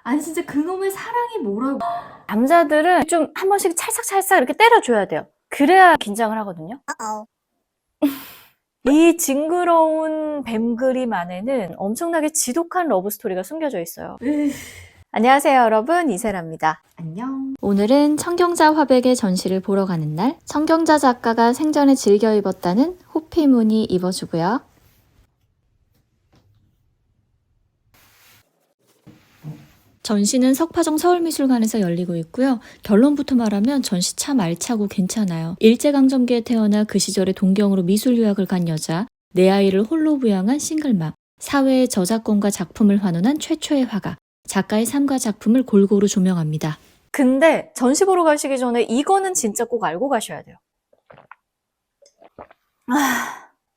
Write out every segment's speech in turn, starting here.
아니 진짜 그놈의 사랑이 뭐라고. 남자들은 좀 한 번씩 찰싹찰싹 이렇게 때려줘야 돼요. 그래야 긴장을 하거든요. 이 징그러운 뱀 그림 안에는 엄청나게 지독한 러브스토리가 숨겨져 있어요. 안녕하세요 여러분, 이세라입니다. 안녕. 오늘은 청경자 화백의 전시를 보러 가는 날, 청경자 작가가 생전에 즐겨 입었다는 호피 무늬 입어주고요. 전시는 석파정 서울미술관에서 열리고 있고요. 결론부터 말하면 전시 참 알차고 괜찮아요. 일제강점기에 태어나 그 시절에 동경으로 미술 유학을 간 여자, 내 아이를 홀로 부양한 싱글맘, 사회의 저작권과 작품을 환원한 최초의 화가, 작가의 삶과 작품을 골고루 조명합니다. 근데 전시 보러 가시기 전에 이거는 진짜 꼭 알고 가셔야 돼요.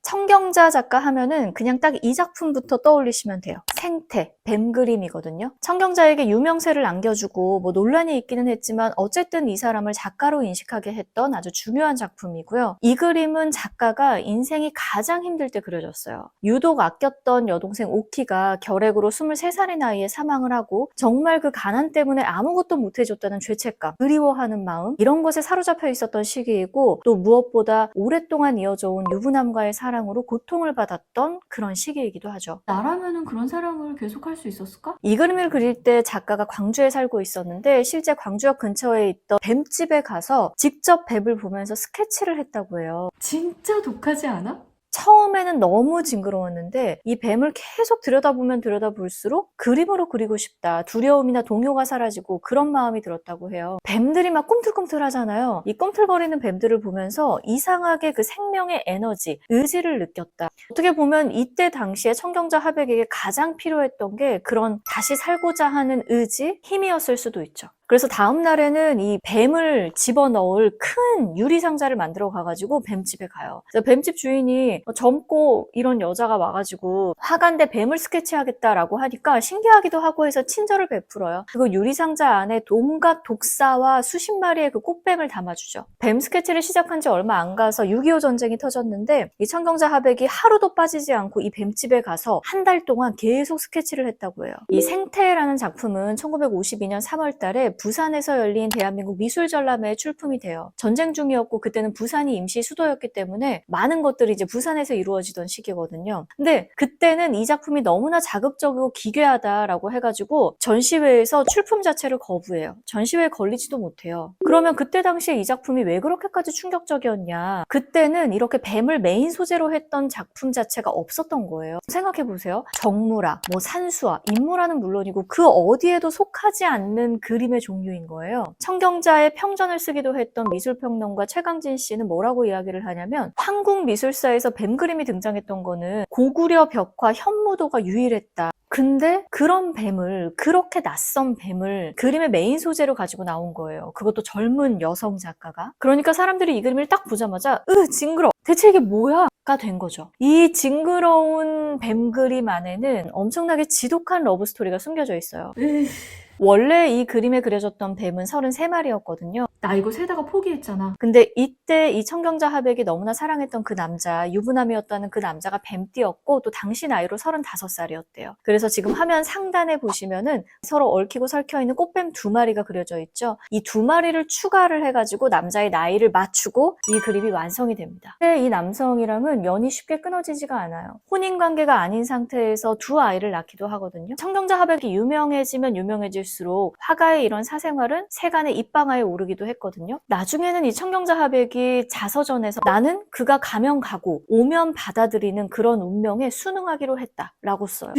청경자 작가 하면은 그냥 딱 이 작품부터 떠올리시면 돼요. 생태, 뱀 그림이거든요. 청경자에게 유명세를 안겨주고 뭐 논란이 있기는 했지만 어쨌든 이 사람을 작가로 인식하게 했던 아주 중요한 작품이고요. 이 그림은 작가가 인생이 가장 힘들 때 그려졌어요. 유독 아꼈던 여동생 오키가 결핵으로 23살의 나이에 사망을 하고 정말 그 가난 때문에 아무것도 못해줬다는 죄책감, 그리워하는 마음, 이런 것에 사로잡혀 있었던 시기이고, 또 무엇보다 오랫동안 이어져 온 유부남과의 사랑으로 고통을 받았던 그런 시기이기도 하죠. 나라면은 그런 사랑을 계속할 수 있었을까? 이 그림을 그릴 때 작가가 광주에 살고 있었는데 실제 광주역 근처에 있던 뱀집에 가서 직접 뱀을 보면서 스케치를 했다고 해요. 진짜 독하지 않아? 처음에는 너무 징그러웠는데 이 뱀을 계속 들여다보면 들여다볼수록 그림으로 그리고 싶다, 두려움이나 동요가 사라지고 그런 마음이 들었다고 해요. 뱀들이 막 꿈틀꿈틀 하잖아요. 이 꿈틀거리는 뱀들을 보면서 이상하게 그 생명의 에너지, 의지를 느꼈다. 어떻게 보면 이때 당시에 청경자 화백에게 가장 필요했던 게 그런 다시 살고자 하는 의지, 힘이었을 수도 있죠. 그래서 다음 날에는 이 뱀을 집어넣을 큰 유리상자를 만들어 가가지고 뱀집에 가요. 그래서 뱀집 주인이 젊고 이런 여자가 와가지고 화가인데 뱀을 스케치하겠다라고 하니까 신기하기도 하고 해서 친절을 베풀어요. 그리고 유리상자 안에 온갖 독사와 수십 마리의 그 꽃뱀을 담아주죠. 뱀 스케치를 시작한 지 얼마 안 가서 6.25 전쟁이 터졌는데 이 청경자 화백이 하루도 빠지지 않고 이 뱀집에 가서 한 달 동안 계속 스케치를 했다고 해요. 이 생태라는 작품은 1952년 3월 달에 부산에서 열린 대한민국 미술전람회에 출품이 돼요. 전쟁 중이었고 그때는 부산이 임시 수도였기 때문에 많은 것들이 이제 부산에서 이루어지던 시기거든요. 근데 그때는 이 작품이 너무나 자극적이고 기괴하다라고 해가지고 전시회에서 출품 자체를 거부해요. 전시회에 걸리지도 못해요. 그러면 그때 당시에 이 작품이 왜 그렇게까지 충격적이었냐? 그때는 이렇게 뱀을 메인 소재로 했던 작품 자체가 없었던 거예요. 생각해보세요. 정무라, 뭐 산수화, 인물화는 물론이고 그 어디에도 속하지 않는 그림의 종류인 거예요. 청경자의 평전을 쓰기도 했던 미술평론가 최강진 씨는 뭐라고 이야기를 하냐면, 한국 미술사에서 뱀 그림이 등장했던 거는 고구려 벽화 현무도가 유일했다. 근데 그런 뱀을, 그렇게 낯선 뱀을 그림의 메인 소재로 가지고 나온 거예요. 그것도 젊은 여성 작가가. 그러니까 사람들이 이 그림을 딱 보자마자 징그러, 대체 이게 뭐야? 가 된 거죠. 이 징그러운 뱀 그림 안에는 엄청나게 지독한 러브스토리가 숨겨져 있어요. 원래 이 그림에 그려졌던 뱀은 33마리였거든요. 나 이거 세다가 포기했잖아. 근데 이때 이 청경자 화백이 너무나 사랑했던 그 남자, 유부남이었다는 그 남자가 뱀띠였고 또 당시 나이로 35살이었대요. 그래서 지금 화면 상단에 보시면은 서로 얽히고 설켜있는 꽃뱀 2마리가 그려져 있죠. 이 2마리를 추가를 해가지고 남자의 나이를 맞추고 이 그림이 완성이 됩니다. 근데 이 남성이랑은 연이 쉽게 끊어지지가 않아요. 혼인관계가 아닌 상태에서 2아이를 낳기도 하거든요. 청경자 화백이 유명해지면 유명해질수록 화가의 이런 사생활은 세간의 입방아에 오르기도 했거든요. 나중에는 이 청경자 화백이 자서전에서 나는 그가 가면 가고 오면 받아들이는 그런 운명에 순응하기로 했다라고 써요.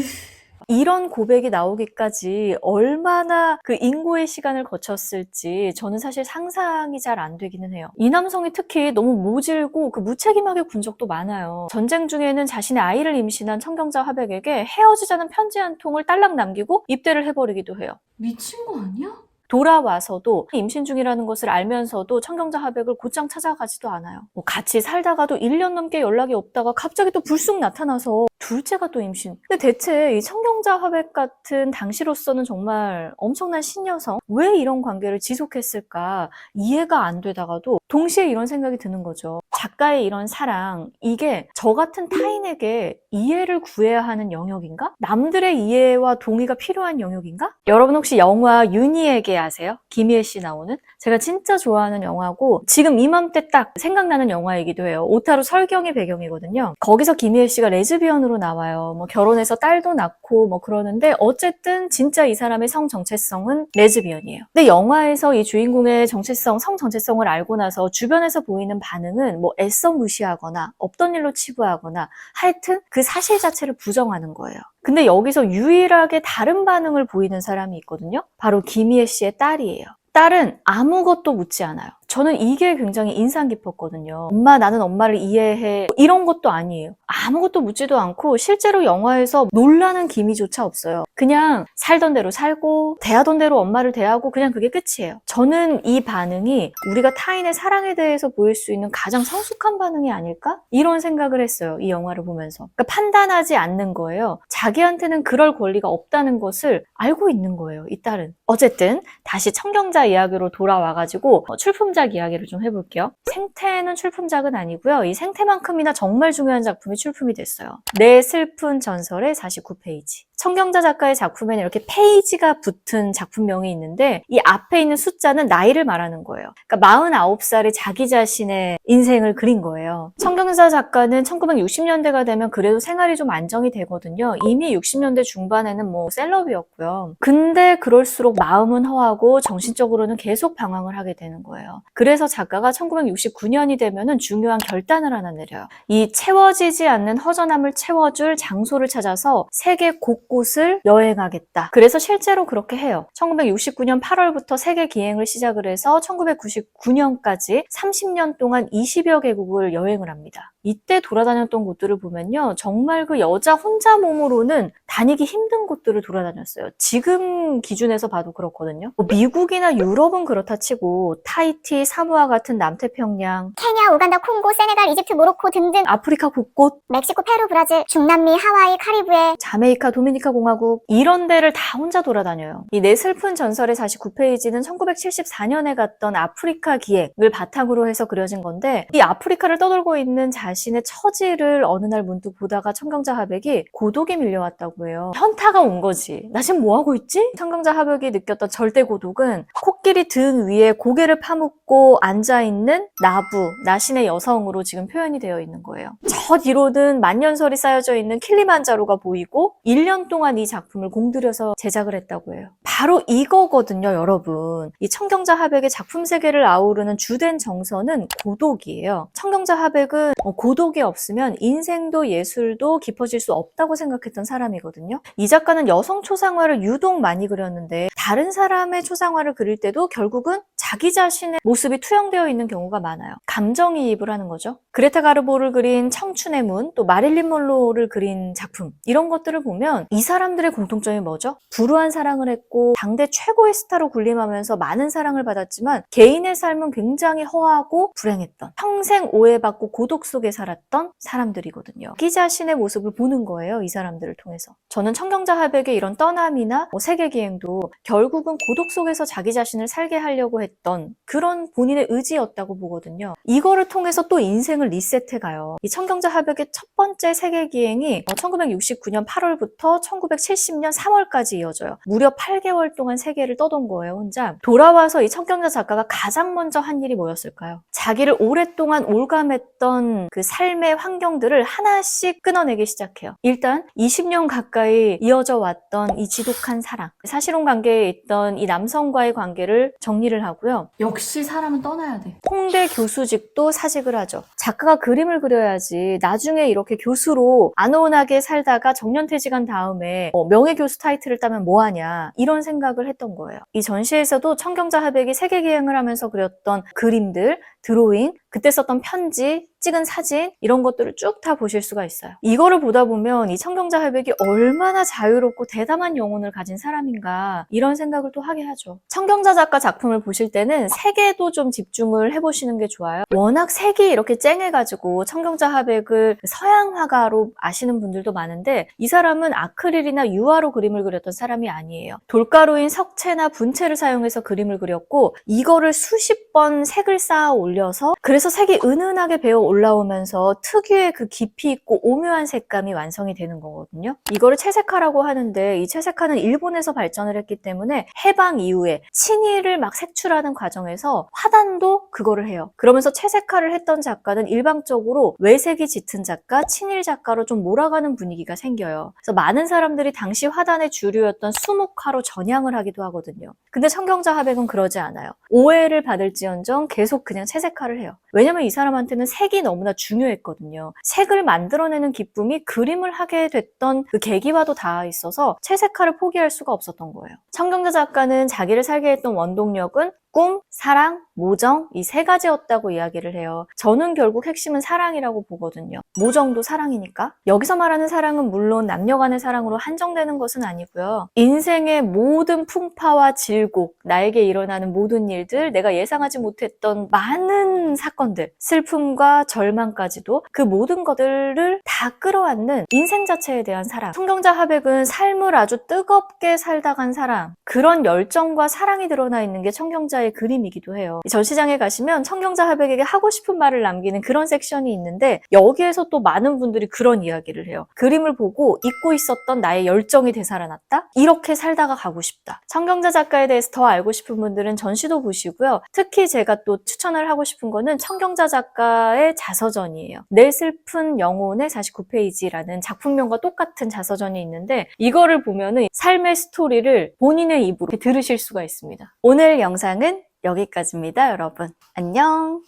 이런 고백이 나오기까지 얼마나 그 인고의 시간을 거쳤을지 저는 사실 상상이 잘 안 되기는 해요. 이 남성이 특히 너무 모질고 그 무책임하게 군 적도 많아요. 전쟁 중에는 자신의 아이를 임신한 청경자 화백에게 헤어지자는 편지 한 통을 딸랑 남기고 입대를 해버리기도 해요. 미친 거 아니야? 돌아와서도 임신 중이라는 것을 알면서도 청경자 화백을 곧장 찾아가지도 않아요. 뭐 같이 살다가도 1년 넘게 연락이 없다가 갑자기 또 불쑥 나타나서 둘째가 또 임신. 근데 대체 이 청경자 화백 같은 당시로서는 정말 엄청난 신여성, 왜 이런 관계를 지속했을까 이해가 안 되다가도 동시에 이런 생각이 드는 거죠. 작가의 이런 사랑, 이게 저 같은 타인에게 이해를 구해야 하는 영역인가? 남들의 이해와 동의가 필요한 영역인가? 여러분 혹시 영화 윤희에게 아세요? 김희애 씨 나오는? 제가 진짜 좋아하는 영화고 지금 이맘때 딱 생각나는 영화이기도 해요. 오타루 설경이 배경이거든요. 거기서 김희애 씨가 레즈비언으로 나와요. 뭐 결혼해서 딸도 낳고 뭐 그러는데 어쨌든 진짜 이 사람의 성 정체성은 레즈비언이에요. 근데 영화에서 이 주인공의 정체성, 성 정체성을 알고 나서 주변에서 보이는 반응은 뭐 애써 무시하거나 없던 일로 치부하거나 하여튼 그 사실 자체를 부정하는 거예요. 근데 여기서 유일하게 다른 반응을 보이는 사람이 있거든요. 바로 김희애 씨의 딸이에요. 딸은 아무것도 묻지 않아요. 저는 이게 굉장히 인상 깊었거든요. 엄마, 나는 엄마를 이해해. 이런 것도 아니에요. 아무것도 묻지도 않고 실제로 영화에서 놀라는 기미조차 없어요. 그냥 살던 대로 살고 대하던 대로 엄마를 대하고 그냥 그게 끝이에요. 저는 이 반응이 우리가 타인의 사랑에 대해서 보일 수 있는 가장 성숙한 반응이 아닐까? 이런 생각을 했어요. 이 영화를 보면서. 그러니까 판단하지 않는 거예요. 자기한테는 그럴 권리가 없다는 것을 알고 있는 거예요. 이 딸은. 어쨌든 다시 청경자 이야기로 돌아와가지고 출품작 이야기를 좀 해볼게요. 생태는 출품작은 아니고요. 이 생태만큼이나 정말 중요한 작품이 출품이 됐어요. 내 슬픈 전설의 49페이지. 청경자 작가의 작품에는 이렇게 페이지가 붙은 작품명이 있는데 이 앞에 있는 숫자는 나이를 말하는 거예요. 그러니까 49살의 자기 자신의 인생을 그린 거예요. 청경자 작가는 1960년대가 되면 그래도 생활이 좀 안정이 되거든요. 이미 60년대 중반에는 뭐 셀럽이었고요. 근데 그럴수록 마음은 허하고 정신적으로는 계속 방황을 하게 되는 거예요. 그래서 작가가 1969년이 되면은 중요한 결단을 하나 내려요. 이 채워지지 않는 허전함을 채워줄 장소를 찾아서 세계 곳곳을 여행하겠다. 그래서 실제로 그렇게 해요. 1969년 8월부터 세계 기행을 시작을 해서 1999년까지 30년 동안 20여 개국을 여행을 합니다. 이때 돌아다녔던 곳들을 보면요. 정말 그 여자 혼자 몸으로는 다니기 힘든 곳들을 돌아다녔어요. 지금 기준에서 봐도 그렇거든요. 미국이나 유럽은 그렇다 치고 타이티, 사모아 같은 남태평양, 케냐, 우간다, 콩고, 세네갈, 이집트, 모로코 등등 아프리카 곳곳, 멕시코, 페루, 브라질, 중남미, 하와이, 카리브해 자메이카, 도미니카 공화국 이런 데를 다 혼자 돌아다녀요. 이 내 슬픈 전설의 49페이지는 1974년에 갔던 아프리카 기획을 바탕으로 해서 그려진 건데 이 아프리카를 떠돌고 있는 자신의 처지를 어느 날 문득 보다가 청경자 하백이 고독이 밀려왔다고 해요. 현타가 온 거지. 나 지금 뭐하고 있지? 청경자 하백이 느꼈던 절대 고독은 코끼리 등 위에 고개를 파묻고 앉아있는 나부, 나신의 여성으로 지금 표현이 되어 있는 거예요. 저 뒤로는 만년설이 쌓여져 있는 킬리만자로가 보이고 1년 동안 이 작품을 공들여서 제작을 했다고 해요. 바로 이거거든요, 여러분. 이 청경자 하백의 작품 세계를 아우르는 주된 정서는 고독이에요. 청경자 하백은 고독이 없으면 인생도 예술도 깊어질 수 없다고 생각했던 사람이거든요. 이 작가는 여성 초상화를 유독 많이 그렸는데 다른 사람의 초상화를 그릴 때도 결국은 자기 자신의 모습이 투영되어 있는 경우가 많아요. 감정이입을 하는 거죠. 그레타 가르보를 그린 청춘의 문, 또 마릴린 monroe를 그린 작품 이런 것들을 보면 이 사람들의 공통점이 뭐죠? 불우한 사랑을 했고 당대 최고의 스타로 군림하면서 많은 사랑을 받았지만 개인의 삶은 굉장히 허하고 불행했던 평생 오해받고 고독 속에 살았던 사람들이거든요. 자기 자신의 모습을 보는 거예요. 이 사람들을 통해서. 저는 청경자 하백의 이런 떠남이나 세계기행도 결국은 고독 속에서 자기 자신을 살게 하려고 했던 그런 본인의 의지였다고 보거든요. 이거를 통해서 또 인생을 리셋해가요. 이 청경자 하백의 첫 번째 세계기행이 1969년 8월부터 1970년 3월까지 이어져요. 무려 8개월 동안 세계를 떠돈 거예요, 혼자. 돌아와서 이 청경자 작가가 가장 먼저 한 일이 뭐였을까요? 자기를 오랫동안 올감했던 그 삶의 환경들을 하나씩 끊어내기 시작해요. 일단 20년 가까이 이어져 왔던 이 지독한 사랑, 사실혼 관계에 있던 이 남성과의 관계를 정리를 하고요. 역시 사람은 떠나야 돼. 홍대 교수직도 사직을 하죠. 작가가 그림을 그려야지 나중에 이렇게 교수로 안온하게 살다가 정년퇴직한 다음에 명예교수 타이틀을 따면 뭐하냐 이런 생각을 했던 거예요. 이 전시에서도 청경자 하백이 세계기행을 하면서 그렸던 그림들, 드로잉, 그때 썼던 편지, 찍은 사진 이런 것들을 쭉 다 보실 수가 있어요. 이거를 보다 보면 이 청경자 하백이 얼마나 자유롭고 대담한 영혼을 가진 사람인가 이런 생각을 또 하게 하죠. 청경자 작가 작품을 보실 때는 색에도 좀 집중을 해보시는 게 좋아요. 워낙 색이 이렇게 쨍해가지고 청경자 하백을 서양 화가로 아시는 분들도 많은데 이 사람은 아크릴이나 유화로 그림을 그렸던 사람이 아니에요. 돌가루인 석채나 분채를 사용해서 그림을 그렸고 이거를 수십 번 색을 쌓아 올려서 그래서 색이 은은하게 배어 올라오면서 특유의 그 깊이 있고 오묘한 색감이 완성이 되는 거거든요. 이거를 채색화라고 하는데 이 채색화는 일본에서 발전을 했기 때문에 해방 이후에 친일을 막 색출하는 과정에서 화단도 그거를 해요. 그러면서 채색화를 했던 작가는 일방적으로 외색이 짙은 작가, 친일 작가로 좀 몰아가는 분위기가 생겨요. 그래서 많은 사람들이 당시 화단의 주류였던 수묵화로 전향을 하기도 하거든요. 근데 청경자 하백은 그러지 않아요. 오해를 받을지언정 계속 그냥 채색화를 해요. 왜냐면 이 사람한테는 색이 너무나 중요했거든요. 색을 만들어내는 기쁨이 그림을 하게 됐던 그 계기와도 닿아 있어서 채색화를 포기할 수가 없었던 거예요. 청경자 작가는 자기를 살게 했던 원동력은 꿈, 사랑, 모정 이 세 가지였다고 이야기를 해요. 저는 결국 핵심은 사랑이라고 보거든요. 모정도 사랑이니까. 여기서 말하는 사랑은 물론 남녀 간의 사랑으로 한정되는 것은 아니고요. 인생의 모든 풍파와 질곡, 나에게 일어나는 모든 일들, 내가 예상하지 못했던 많은 사건들, 슬픔과 절망까지도 그 모든 것들을 다 끌어안는 인생 자체에 대한 사랑. 청경자 하백은 삶을 아주 뜨겁게 살다 간 사람, 그런 열정과 사랑이 드러나 있는 게 청경자의 그림이기도 해요. 전시장에 가시면 청경자 하백에게 하고 싶은 말을 남기는 그런 섹션이 있는데 여기에서 또 많은 분들이 그런 이야기를 해요. 그림을 보고 잊고 있었던 나의 열정이 되살아났다? 이렇게 살다가 가고 싶다. 청경자 작가에 대해서 더 알고 싶은 분들은 전시도 보시고요. 특히 제가 또 추천을 하고 싶은 거는 청경자 작가의 자서전이에요. 내 슬픈 영혼의 49페이지라는 작품명과 똑같은 자서전이 있는데 이거를 보면은 삶의 스토리를 본인의 입으로 들으실 수가 있습니다. 오늘 영상은 여기까지입니다, 여러분. 안녕!